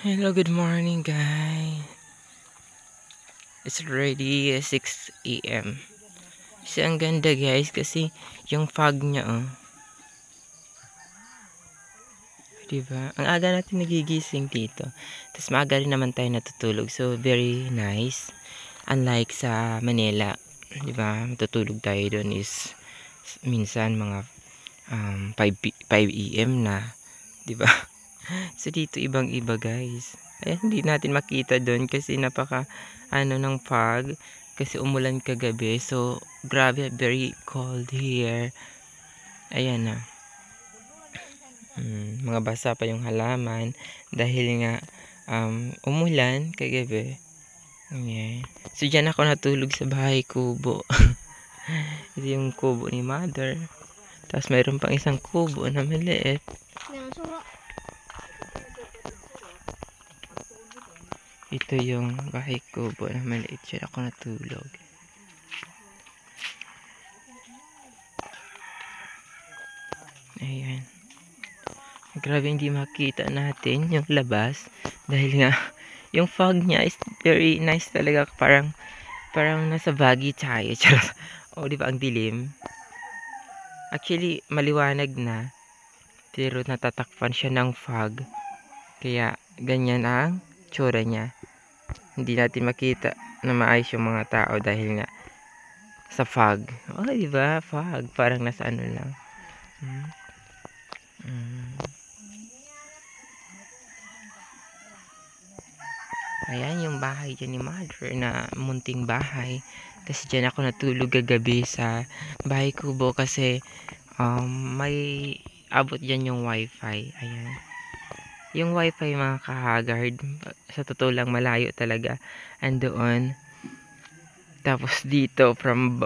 Hello, good morning guys. It's already 6 a.m. Kasi ang ganda guys kasi yung fog niya diba? Ang aga natin nagigising dito. Tapos maaga rin naman tayo natutulog. So very nice. Unlike sa Manila, diba? Matutulog tayo doon is minsan mga 5 a.m. na, diba? So dito ibang iba guys. Hindi natin makita doon kasi napaka ng fog kasi umulan kagabi. So grabe, very cold here. Ayan na. Mga basa pa yung halaman dahil nga umulan kagabi. Ayan. So dyan ako natulog sa bahay kubo. Ito yung kubo ni mother. Tapos mayroon pang isang kubo na maliit. Ito yung bahay kubo na maliit. Diyan ako natulog. Ayan. Grabe, hindi makita natin yung labas. Dahil nga, yung fog niya is very nice talaga. Parang nasa Baguio tayo. O, di ba ang dilim? Actually, maliwanag na. Pero natatakpan siya ng fog. Kaya, ganyan ang tsura niya. Hindi natin makita na maayos yung mga tao dahil nga sa fog. Oh, di ba? Fog. Parang nasa ano lang. Ayan yung bahay dyan ni mother na munting bahay. Kasi dyan ako natulog kagabi sa bahay kubo kasi may abot dyan yung wifi. Ayan. Yung wifi mga kahagard, sa totoo lang malayo talaga. Andoon. Tapos dito from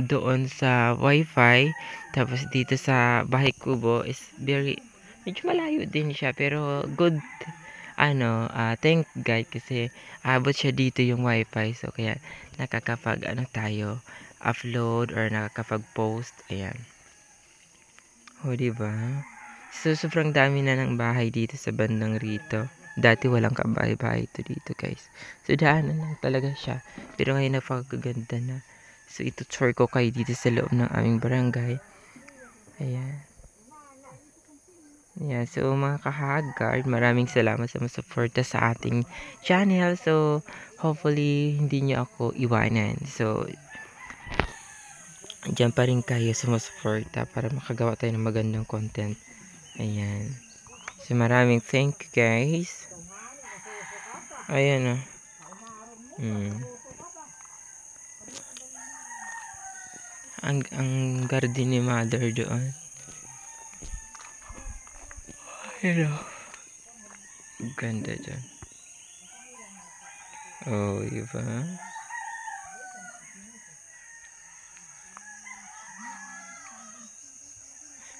doon sa wifi, tapos dito sa bahay kubo is medyo malayo din siya pero good. Thank God kasi abot siya dito yung wifi, so kaya nakakapag tayo upload or nakakapag post. Ayan. O diba? So sobrang dami na ng bahay dito sa bandang rito. Dati walang kabahay-bahay ito dito guys. So daanan lang talaga siya. Pero ngayon napakaganda na. So ito tour ko kayo dito sa loob ng aming barangay. Ayan. Yeah, so mga kahagard, maraming salamat sa suporta sa ating channel. So hopefully hindi niyo ako iwanan. So diyan pa rin kayo sumusuporta para makagawa tayo ng magandang content. Ayan. So maraming thank you guys. Ayan ang garden ni mother doon. Hello. Ganda dyan. Oh, diba?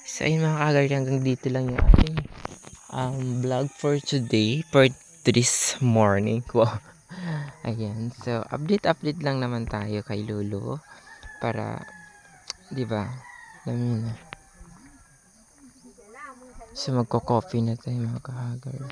So ayun mga kagard, hanggang dito lang yung ating vlog for today, for this morning. Wow. Ayan, so update lang naman tayo kay Lolo para, di ba? Alam niyo na. So magko-coffee na tayo mga kahagard.